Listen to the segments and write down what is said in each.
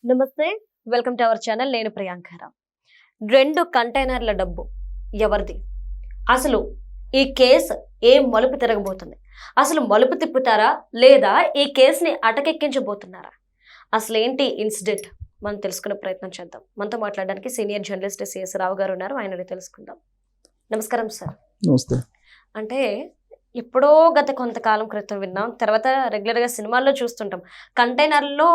నమస్తే, welcome to our channel. నేను ప్రియాంకర. 2 కంటైనర్ల డబ్బు ఎవరిది? అసలు ఈ కేసు ఏ మలుపు తిరగబోతుంది? అసలు మలుపు తిప్పుతారా లేదా ఈ కేసుని అటకెక్కించబోతున్నారా? అసలు ఏంటి ఇన్సిడెంట్ మనం తెలుసుకునే ప్రయత్నం చేద్దాం. మనతో మాట్లాడడానికి సీనియర్ జర్నలిస్ట్ సిఎస్ రావు గారు ఉన్నారు. ఆయనని తెలుసుకుందాం. నమస్కారం సార్. నమస్తే. అంటే ఎప్పుడో గత కొంతకాలం క్రితం విన్నాం, తర్వాత రెగ్యులర్గా సినిమాల్లో చూస్తుంటాం, కంటైనర్లో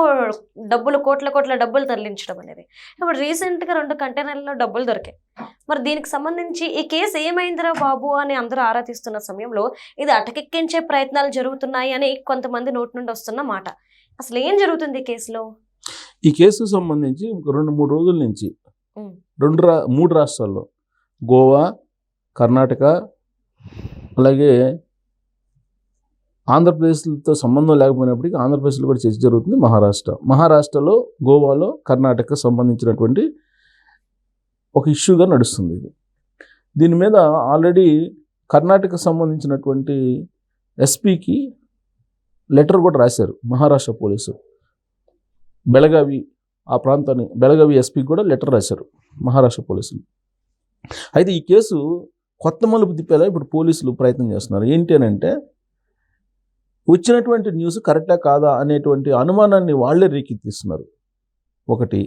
డబ్బులు కోట్ల డబ్బులు తరలించడం అనేది. ఇప్పుడు రీసెంట్గా 2 కంటైనర్లలో డబ్బులు దొరికాయి. మరి దీనికి సంబంధించి ఈ కేసు ఏమైందిరా బాబు అని అందరూ ఆరా తీస్తున్న సమయంలో ఇది అటకెక్కించే ప్రయత్నాలు జరుగుతున్నాయి అని కొంతమంది నోటి నుండి వస్తున్న మాట. అసలు ఏం జరుగుతుంది ఈ కేసులో? ఈ కేసుకు సంబంధించి 2-3 రోజుల నుంచి 3 రాష్ట్రాల్లో, గోవా, కర్ణాటక, అలాగే ఆంధ్రప్రదేశ్తో సంబంధం లేకపోయినప్పటికీ ఆంధ్రప్రదేశ్లో కూడా చర్చ జరుగుతుంది. మహారాష్ట్రలో, గోవాలో, కర్ణాటకకు సంబంధించినటువంటి ఒక ఇష్యూగా నడుస్తుంది ఇది. దీని మీద ఆల్రెడీ కర్ణాటకకు సంబంధించినటువంటి ఎస్పీకి లెటర్ కూడా రాశారు మహారాష్ట్ర పోలీసు. బెళగావి, ఆ ప్రాంతాన్ని బెళగావి ఎస్పీకి కూడా లెటర్ రాశారు మహారాష్ట్ర పోలీసులు. అయితే ఈ కేసు కొత్త మలుపు తిప్పేలా ఇప్పుడు పోలీసులు ప్రయత్నం చేస్తున్నారు. ఏంటి అని అంటే, వచ్చినటువంటి న్యూస్ కరెక్టా కాదా అనేటువంటి అనుమానాన్ని వాళ్ళే రేకెత్తిస్తున్నారు. 1.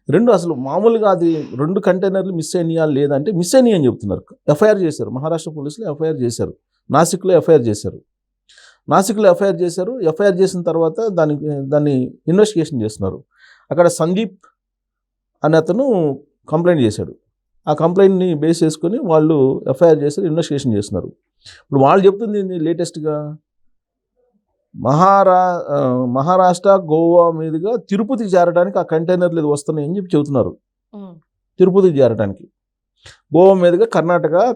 2, అసలు మామూలుగా అది 2 కంటైనర్లు మిస్ అయినాయా లేదంటే మిస్ అయినాయి అని చెప్తున్నారు. ఎఫ్ఐఆర్ చేశారు, మహారాష్ట్ర పోలీసులు ఎఫ్ఐఆర్ చేశారు. నాసిక్లో ఎఫ్ఐఆర్ చేశారు. ఎఫ్ఐఆర్ చేసిన తర్వాత దాన్ని ఇన్వెస్టిగేషన్ చేస్తున్నారు. అక్కడ సందీప్ అనే అతను కంప్లైంట్ చేశాడు. ఆ కంప్లైంట్ని బేస్ చేసుకొని వాళ్ళు ఎఫ్ఐఆర్ చేశారు, ఇన్వెస్టిగేషన్ చేస్తున్నారు. ఇప్పుడు వాళ్ళు చెప్తుంది ఏంటి లేటెస్ట్గా, మహారాష్ట్ర, గోవా మీదుగా తిరుపతికి చేరడానికి ఆ కంటైనర్లు ఇది వస్తున్నాయి అని చెప్పి చెబుతున్నారు. తిరుపతికి చేరడానికి గోవా మీదుగా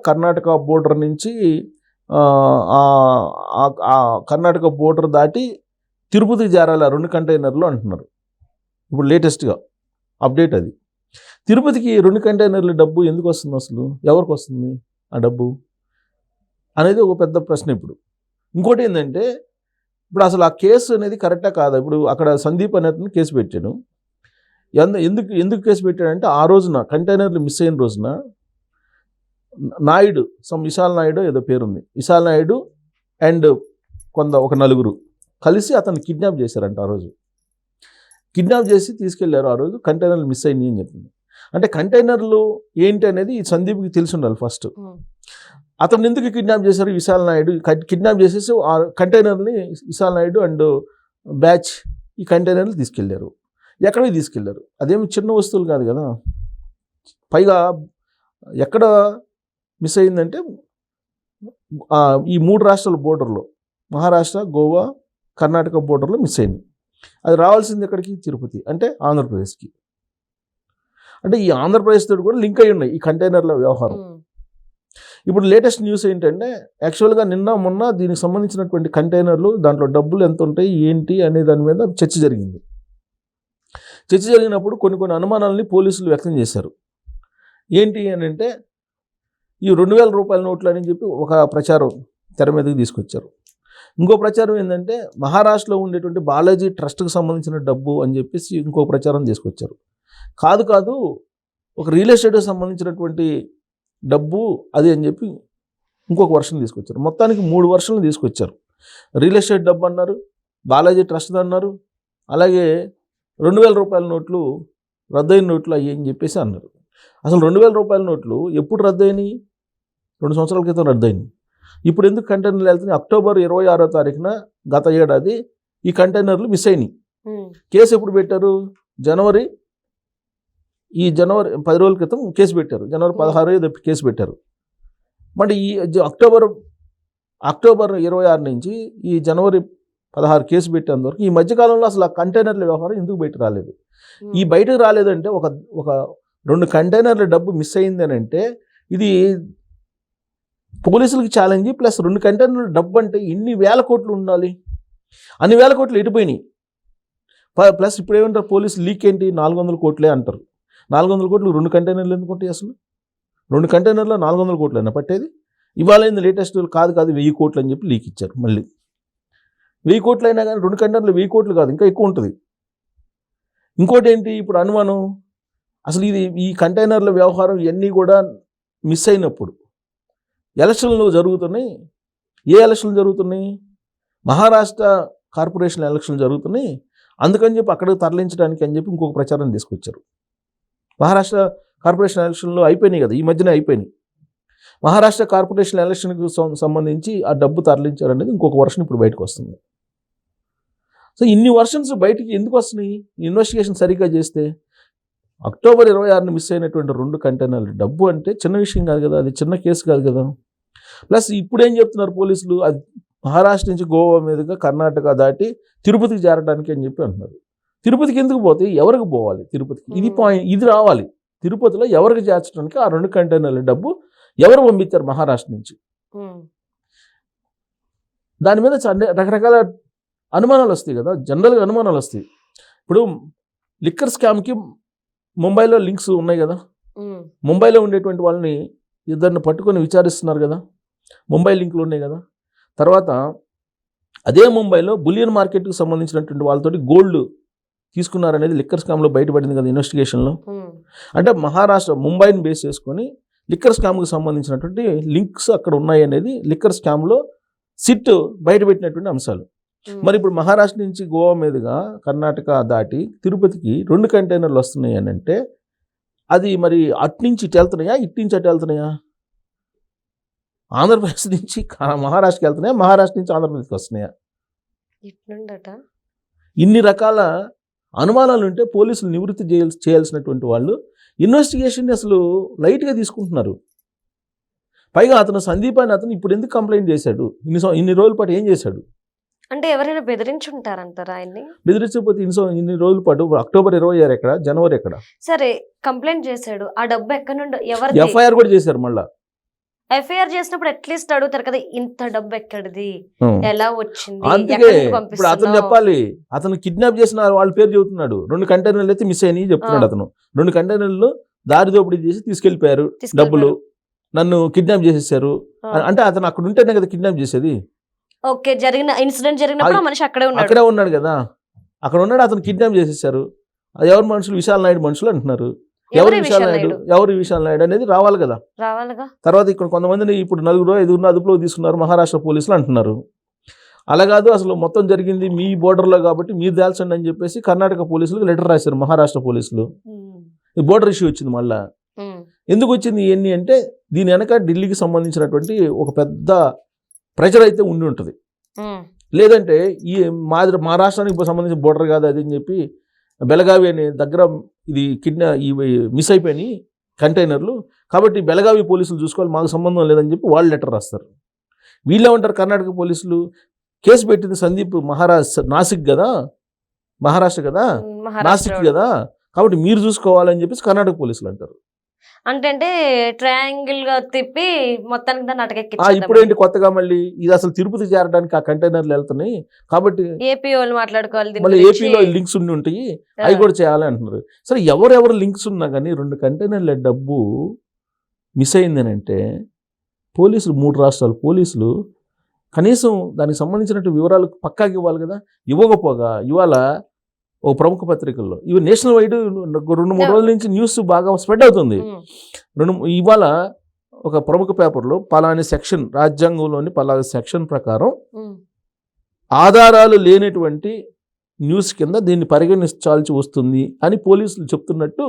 కర్ణాటక బోర్డర్ నుంచి కర్ణాటక బోర్డర్ దాటి తిరుపతికి చేరాలి ఆ 2 కంటైనర్లు అంటున్నారు. ఇప్పుడు లేటెస్ట్గా అప్డేట్ అది. తిరుపతికి 2 కంటైనర్ల డబ్బు ఎందుకు వస్తుంది, అసలు ఎవరికి వస్తుంది ఆ డబ్బు అనేది ఒక పెద్ద ప్రశ్న. ఇప్పుడు ఇంకోటి ఏంటంటే, ఇప్పుడు అసలు ఆ కేసు అనేది కరెక్టా కాదా? ఇప్పుడు అక్కడ సందీప్ అనేది కేసు పెట్టాను. ఎందుకు కేసు పెట్టాడంటే, ఆ రోజున కంటైనర్లు మిస్ అయిన రోజున నాయుడు, విశాల్ నాయుడు ఏదో పేరుంది, విశాల్ నాయుడు అండ్ ఒక 4 కలిసి అతన్ని కిడ్నాప్ చేశారంట. ఆ రోజు కిడ్నాప్ చేసి తీసుకెళ్లారు. ఆ రోజు కంటైనర్లు మిస్ అయినాయి అని చెప్పింది. అంటే కంటైనర్లు ఏంటి అనేది ఈ సందీప్కి తెలిసి ఉండాలి ఫస్ట్. అతను ఎందుకు కిడ్నాప్ చేశారు? విశాల్ నాయుడు కిడ్నాప్ చేసేసి ఆ కంటైనర్ని విశాల్ నాయుడు అండ్ బ్యాచ్ ఈ కంటైనర్లు తీసుకెళ్లారు. ఎక్కడికి తీసుకెళ్లారు? అదేమి చిన్న వస్తువులు కాదు కదా. పైగా ఎక్కడ మిస్ అయిందంటే, ఈ 3 రాష్ట్రాల బోర్డర్లో, మహారాష్ట్ర, గోవా, కర్ణాటక బోర్డర్లో మిస్ అయింది. అది రావాల్సింది ఎక్కడికి? తిరుపతి, అంటే ఆంధ్రప్రదేశ్కి. అంటే ఈ ఆంధ్రప్రదేశ్ తోటి కూడా లింక్ అయి ఉన్నాయి ఈ కంటైనర్ల వ్యవహారం. ఇప్పుడు లేటెస్ట్ న్యూస్ ఏంటంటే, యాక్చువల్గా నిన్న మొన్న దీనికి సంబంధించినటువంటి కంటైనర్లు, దాంట్లో డబ్బులు ఎంత ఉంటాయి ఏంటి అనే దాని మీద చర్చ జరిగింది. చర్చ జరిగినప్పుడు కొన్ని అనుమానాలని పోలీసులు వ్యక్తం చేశారు. ఏంటి అని అంటే, ఈ 2000 రూపాయల నోట్లు అని చెప్పి ఒక ప్రచారం తెర మీదకి తీసుకొచ్చారు. ఇంకో ప్రచారం ఏంటంటే, మహారాష్ట్రలో ఉండేటువంటి బాలాజీ ట్రస్ట్కి సంబంధించిన డబ్బు అని చెప్పేసి ఇంకో ప్రచారం తీసుకొచ్చారు. కాదు ఒక రియల్ ఎస్టేట్కి సంబంధించినటువంటి డబ్బు అది అని చెప్పి ఇంకొక వర్షన్ తీసుకొచ్చారు. మొత్తానికి 3 వర్షన్లు తీసుకొచ్చారు. రియల్ ఎస్టేట్ డబ్బు అన్నారు, బాలాజీ ట్రస్ట్ అన్నారు, అలాగే 2000 రూపాయల నోట్లు రద్దయిన నోట్లు అయ్యి అని చెప్పేసి అన్నారు. అసలు 2000 రూపాయల నోట్లు ఎప్పుడు రద్దయినాయి? 2 సంవత్సరాల క్రితం రద్దయినాయి. ఇప్పుడు ఎందుకు కంటైనర్లు వెళ్తున్నాయి? అక్టోబర్ 26వ తారీఖున గత ఏడాది ఈ కంటైనర్లు మిస్ అయినాయి. కేసు ఎప్పుడు పెట్టారు? జనవరి 10 రోజుల క్రితం కేసు పెట్టారు. జనవరి 16 కేసు పెట్టారు. మరి ఈ అక్టోబర్ 26 నుంచి ఈ జనవరి 16 కేసు పెట్టేందువరకు ఈ మధ్యకాలంలో అసలు ఆ కంటైనర్ల వ్యవహారం ఎందుకు బయటకు రాలేదు? ఈ బయటకు రాలేదంటే, ఒక 2 కంటైనర్ల డబ్బు మిస్ అయింది అని అంటే, ఇది పోలీసులకి ఛాలెంజ్. ప్లస్ 2 కంటైనర్ల డబ్బు అంటే ఎన్ని వేల కోట్లు ఉండాలి? అన్ని వేల కోట్లు ఎటుపోయినాయి. ప్లస్ ఇప్పుడు ఏమంటారు పోలీసు లీక్ ఏంటి? 400 కోట్లే అంటారు. 400 కోట్లు 2 కంటైనర్లు ఎందుకు ఉంటాయి? అసలు 2 కంటైనర్లో 400 కోట్లు అయినా పట్టేది? ఇవాళ అయింది లేటెస్ట్ కాదు 1000 కోట్లు అని చెప్పి లీక్ ఇచ్చారు. మళ్ళీ 1000 కోట్లు అయినా కానీ 2 కంటైనర్లు 1000 కోట్లు కాదు, ఇంకా ఎక్కువ ఉంటుంది. ఇంకోటి ఏంటి ఇప్పుడు అనుమానం, అసలు ఇది ఈ కంటైనర్ల వ్యవహారం ఇవన్నీ కూడా మిస్ అయినప్పుడు ఎలక్షన్లు జరుగుతున్నాయి. ఏ ఎలక్షన్లు జరుగుతున్నాయి? మహారాష్ట్ర కార్పొరేషన్ ఎలక్షన్లు జరుగుతున్నాయి. అందుకని చెప్పి అక్కడికి తరలించడానికి అని చెప్పి ఇంకొక ప్రచారం తీసుకొచ్చారు. మహారాష్ట్ర కార్పొరేషన్ ఎలక్షన్లు అయిపోయినాయి కదా, ఈ మధ్యనే అయిపోయినాయి. మహారాష్ట్ర కార్పొరేషన్ ఎలక్షన్కి సంబంధించి ఆ డబ్బు తరలించారనేది ఇంకొక వర్షన్ ఇప్పుడు బయటకు వస్తుంది. సో ఇన్ని వర్షన్స్ బయటికి ఎందుకు వస్తున్నాయి? ఇన్వెస్టిగేషన్ సరిగ్గా చేస్తే అక్టోబర్ 26ని మిస్ అయినటువంటి 2 కంటైనర్లు డబ్బు అంటే చిన్న విషయం కాదు కదా, అది చిన్న కేసు కాదు కదా. ప్లస్ ఇప్పుడు ఏం చెప్తున్నారు పోలీసులు, అది మహారాష్ట్ర నుంచి గోవా మీదుగా కర్ణాటక దాటి తిరుపతికి చేరడానికి అని చెప్పి అంటున్నారు. తిరుపతికి ఎందుకు పోతే ఎవరికి పోవాలి? తిరుపతికి ఇది పాయింట్, ఇది రావాలి. తిరుపతిలో ఎవరికి చేర్చడానికి ఆ 2 కంటైనర్ల డబ్బు ఎవరు పంపించారు మహారాష్ట్ర నుంచి? దాని మీద రకరకాల అనుమానాలు వస్తాయి కదా, జనరల్గా అనుమానాలు వస్తాయి. ఇప్పుడు లిక్కర్ స్కామ్కి ముంబైలో లింక్స్ ఉన్నాయి కదా, ముంబైలో ఉండేటువంటి వాళ్ళని ఇద్దరిని పట్టుకొని విచారిస్తున్నారు కదా, ముంబై లింకులు ఉన్నాయి కదా. తర్వాత అదే ముంబైలో బులియన్ మార్కెట్కి సంబంధించినటువంటి వాళ్ళతోటి గోల్డ్ తీసుకున్నారనేది లిక్కర్ స్కామ్లో బయటపడింది కదా ఇన్వెస్టిగేషన్లో. అంటే మహారాష్ట్ర ముంబైని బేస్ చేసుకొని లిక్కర్ స్కామ్కి సంబంధించినటువంటి లింక్స్ అక్కడ ఉన్నాయి అనేది లిక్కర్ స్కామ్లో సిట్ బయటపెట్టినటువంటి అంశాలు. మరి ఇప్పుడు మహారాష్ట్ర నుంచి గోవా మీదుగా కర్ణాటక దాటి తిరుపతికి 2 కంటైనర్లు వస్తున్నాయి అని అంటే అది మరి అటు నుంచి ఇటు వెళ్తున్నాయా, ఇటు నుంచి అటు వెళ్తున్నాయా? ఆంధ్రప్రదేశ్ నుంచి మహారాష్ట్రకి వెళ్తున్నాయా, మహారాష్ట్ర నుంచి ఆంధ్రప్రదేశ్కి వస్తున్నాయా? ఇన్ని రకాల అనుమానాలు ఉంటే పోలీసులు నివృత్తి చేయాల్సినటువంటి వాళ్ళు ఇన్వెస్టిగేషన్ అసలు లైట్గా తీసుకుంటున్నారు. పైగా అతను సందీప్ అని అతను ఇప్పుడు ఎందుకు కంప్లైంట్ చేశాడు? ఇన్ని రోజుల పాటు ఏం చేశాడు? అంటే ఎవరైనా బెదిరించుంటారంటారా ఆయన్ని? బెదిరించకపోతే ఇన్ని రోజుల పాటు అక్టోబర్ 26 ఎక్కడ, జనవరి ఎక్కడ? సరే కంప్లైంట్ చేశాడు, ఆ డబ్బు ఎక్కడి నుండి ఎవరు? ఎఫ్ఐఆర్ కూడా చేశారు. మళ్ళీ ఎఫ్ఐఆర్ చేసినప్పుడు అట్లీస్ట్ అడుగుతారు కదా, ఇంత డబ్బు ఎక్కడిది, ఎలా వచ్చింది? అందుకే ఇప్పుడు అతను చెప్పాలి. అతను కిడ్నాప్ చేసిన వాళ్ళ పేరు చెబుతున్నాడు. 2 కంటైనర్లు అయితే మిస్ అయినాయి చెప్తున్నాడు అతను. 2 కంటైనర్లు దారి దోపిడీ చేసి తీసుకెళ్లిపోయారు డబ్బులు, నన్ను కిడ్నాప్ చేసేసారు అంటే అతను అక్కడ ఉంటేనే కదా కిడ్నాప్ చేసేది. ఓకే, జరిగిన ఇన్సిడెంట్ జరిగినప్పుడు మనిషి అక్కడే ఉన్నాడు కదా, అక్కడ ఉన్నాడు. అతను కిడ్నాప్ చేసేసారు. ఎవరు మనుషులు? విశాల్ నాయుడు మనుషులు అంటున్నారు. ఎవరు విశాల్ నాయుడు అనేది రావాలి కదా. తర్వాత ఇక్కడ కొంతమందిని ఇప్పుడు 4-5 అదుపులో తీసుకున్నారు మహారాష్ట్ర పోలీసులు అంటున్నారు. అలా కాదు, అసలు మొత్తం జరిగింది మీ బోర్డర్లో కాబట్టి మీరు దాల్చండి అని చెప్పేసి కర్ణాటక పోలీసులకు లెటర్ రాశారు మహారాష్ట్ర పోలీసులు. ఈ బోర్డర్ ఇష్యూ వచ్చింది. మళ్ళా ఎందుకు వచ్చింది ఇవన్నీ అంటే దీని వెనక ఢిల్లీకి సంబంధించినటువంటి ఒక పెద్ద ప్రెషర్ అయితే ఉండి ఉంటుంది. లేదంటే ఈ మా రాష్ట్రానికి సంబంధించిన బోర్డర్ కాదు అది అని చెప్పి బెళగావి అనే దగ్గర ఇది మిస్ అయిపోయినాయి కంటైనర్లు, కాబట్టి బెళగావి పోలీసులు చూసుకోవాలి, మాకు సంబంధం లేదని చెప్పి వాళ్ళు లెటర్ రాస్తారు. వీళ్ళేమంటారు? కర్ణాటక పోలీసులు కేసు పెట్టింది సందీప్ నాసిక్ కదా, మహారాష్ట్ర కదా, నాసిక్ కదా, కాబట్టి మీరు చూసుకోవాలని చెప్పేసి కర్ణాటక పోలీసులు అంటారు. అంటే ట్రయాంగిల్ గా తిప్పి మొత్తానికి దాన్ని అటకెక్కి. ఇప్పుడు ఏంటి కొత్తగా మళ్ళీ ఇది అసలు తిరుపతి చేరడానికి ఆ కంటైనర్లు వెళ్తున్నాయి కాబట్టి ఏపీ వాళ్ళు మాట్లాడుకోవాలి, మళ్ళీ ఏపీలో లింక్స్ ఉండి ఉంటాయి, అవి కూడా చేయాలి అంటున్నారు. సరే ఎవరెవరు లింక్స్ ఉన్నా కానీ 2 కంటైనర్ల డబ్బు మిస్ అయిందని అంటే పోలీసులు 3 రాష్ట్రాల పోలీసులు కనీసం దానికి సంబంధించినట్టు వివరాలు పక్కాగా ఇవ్వాలి కదా. ఇవ్వకపోగా ఇవాళ ఓ ప్రముఖ పత్రికల్లో ఇవి నేషనల్ వైడ్ 2-3 రోజుల నుంచి న్యూస్ బాగా స్ప్రెడ్ అవుతుంది. ఇవాళ ఒక ప్రముఖ పేపర్లో పలాని సెక్షన్, రాజ్యాంగంలోని పలాని సెక్షన్ ప్రకారం ఆధారాలు లేనటువంటి న్యూస్ కింద దీన్ని పరిగణించాల్సి వస్తుంది అని పోలీసులు చెప్తున్నట్టు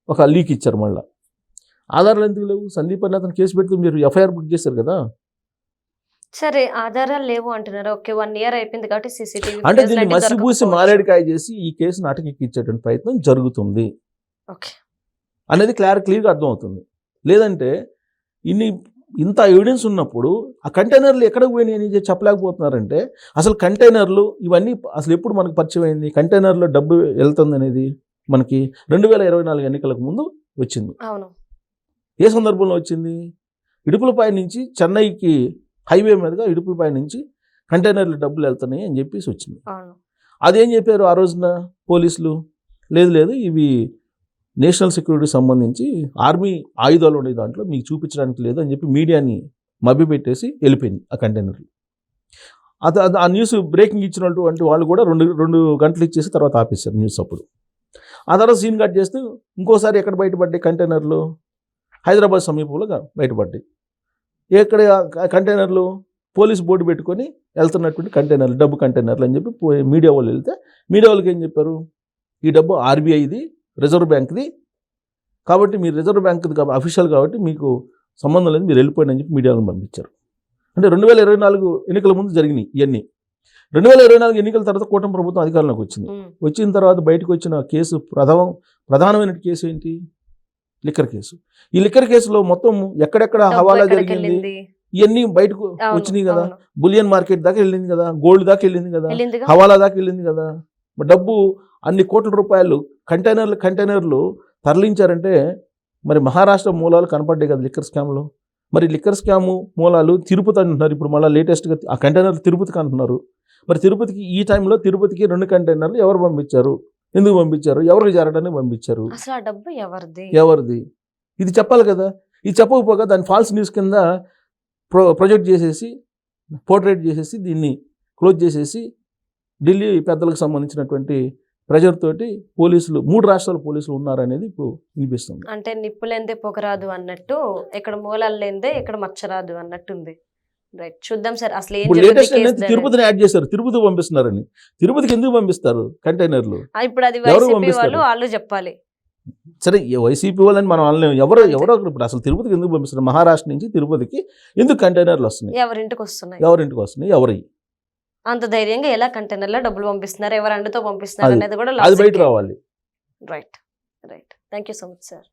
ఒక లీక్ ఇచ్చారు. మళ్ళీ ఆధారాలు ఎందుకు లేవు? సందీప్ అని అతను కేసు పెడితే మీరు ఎఫ్ఐఆర్ బుక్ చేశారు కదా. సరే ఆధారాలు లేవు అంటున్నారు. ఓకే, 1 year అయిపోయింది కాబట్టి సీసీటీవీ అంటే దీన్ని మసిబూసి మారేడుకాయ చేసి ఈ కేసును అటకెక్కించేటువంటి ప్రయత్నం జరుగుతుంది అనేది క్లియర్గా అర్థమవుతుంది. లేదంటే ఇంత ఎవిడెన్స్ ఉన్నప్పుడు ఆ కంటైనర్లు ఎక్కడికి పోయినాయి అని చెప్పలేకపోతున్నారంటే అసలు కంటైనర్లు ఇవన్నీ అసలు ఎప్పుడు మనకు పరిచయం అయింది? కంటైనర్లో డబ్బు వెళ్తుంది అనేది మనకి 2024 ఎన్నికలకు ముందు వచ్చింది. ఏ సందర్భంలో వచ్చింది? ఇడుపులపై నుంచి చెన్నైకి హైవే మీదుగా ఇడుపులపై నుంచి కంటైనర్లు డబ్బులు వెళ్తున్నాయి అని చెప్పేసి వచ్చింది. అదేం చెప్పారు ఆ రోజున పోలీసులు? లేదు ఇవి నేషనల్ సెక్యూరిటీ సంబంధించి ఆర్మీ ఆయుధాలు ఉండే దాంట్లో మీకు చూపించడానికి లేదు అని చెప్పి మీడియాని మభ్యపెట్టేసి వెళ్ళిపోయింది ఆ కంటైనర్లు. ఆ న్యూస్ బ్రేకింగ్ ఇచ్చినటువంటి వాళ్ళు కూడా 2 గంటలు ఇచ్చేసి తర్వాత ఆపేశారు న్యూస్. అప్పుడు ఆ తర్వాత సీన్ కట్ చేస్తూ ఇంకోసారి ఎక్కడ బయటపడ్డాయి కంటైనర్లు, హైదరాబాద్ సమీపంలో బయటపడ్డాయి. ఎక్కడ కంటైనర్లు, పోలీస్ బోర్డు పెట్టుకొని వెళ్తున్నటువంటి కంటైనర్లు, డబ్బు కంటైనర్లు అని చెప్పి మీడియా వాళ్ళు వెళ్తే మీడియా వాళ్ళకి ఏం చెప్పారు, ఈ డబ్బు ఆర్బీఐది, రిజర్వ్ బ్యాంక్ది, కాబట్టి మీరు రిజర్వ్ బ్యాంక్ది అఫీషియల్ కాబట్టి మీకు సంబంధం లేదు, మీరు వెళ్ళిపోయిన అని చెప్పి మీడియాలను పంపించారు. అంటే 2024 ఎన్నికల ముందు జరిగినాయి ఇవన్నీ. 2024 ఎన్నికల తర్వాత కూటమి ప్రభుత్వం అధికారంలోకి వచ్చింది. వచ్చిన తర్వాత బయటకు వచ్చిన కేసు ప్రధానమైన కేసు ఏంటి, లిక్కర్ కేసు. ఈ లిక్కర్ కేసులో మొత్తం ఎక్కడెక్కడ హవాలా జరిగింది ఇవన్నీ బయటకు వచ్చినాయి కదా. బులియన్ మార్కెట్ దాకా వెళ్ళింది కదా, గోల్డ్ దాకా వెళ్ళింది కదా, హవాలా దాకా వెళ్ళింది కదా. డబ్బు అన్ని కోట్ల రూపాయలు కంటైనర్లు తరలించారంటే మరి మహారాష్ట్ర మూలాలు కనపడ్డాయి కదా లిక్కర్ స్కామ్లో. మరి లిక్కర్ స్కాము మూలాలు తిరుపతి అంటున్నారు, ఇప్పుడు మళ్ళీ లేటెస్ట్గా ఆ కంటైనర్లు తిరుపతికి అంటున్నారు. మరి తిరుపతికి ఈ టైంలో తిరుపతికి 2 కంటైనర్లు ఎవరు పంపించారు, ఎందుకు పంపించారు, ఎవరికి చేరడానికి పంపించారు, అసలు ఆ డబ్బు ఎవరిది, ఇది చెప్పాలి కదా. ఇది చెప్పకపోగా దాన్ని ఫాల్స్ న్యూస్ కింద ప్రొజెక్ట్ చేసేసి, పోర్ట్రేట్ చేసేసి, దీన్ని క్లోజ్ చేసేసి ఢిల్లీ పెద్దలకు సంబంధించినటువంటి ప్రెజర్ తోటి పోలీసులు, 3 రాష్ట్రాల పోలీసులు ఉన్నారనేది ఇప్పుడు వినిపిస్తుంది. అంటే నిప్పులేందే పొగరాదు అన్నట్టు, ఇక్కడ మూలాలు లేందే ఇక్కడ మచ్చరాదు అన్నట్టుంది. రైట్, చూద్దాం సార్ అసలు ఏం లేటెస్ట్ తిరుపతిని యాడ్ చేశారు, తిరుపతి పంపిస్తున్నారని. తిరుపతికి ఎందుకు పంపిస్తారు కంటైనర్లు? ఇప్పుడు అది వైసీపీ వాళ్ళు చెప్పాలి. సరే, వైసీపీ వాళ్ళని మనం అనలేము, ఎవరో ఇప్పుడు అసలు తిరుపతికి ఎందుకు పంపిస్తున్నారు? మహారాష్ట్ర నుంచి తిరుపతికి ఎందుకు కంటైనర్లు వస్తున్నాయి, ఎవరింటికి వస్తున్నాయి, ఎవరి అంత ధైర్యంగా ఎలా కంటైనర్లో డబ్బులు పంపిస్తున్నారు, ఎవరు అండుతో పంపిస్తున్నారు అనేది కూడా అది బయట రావాలి. Right. Thank you so much sir.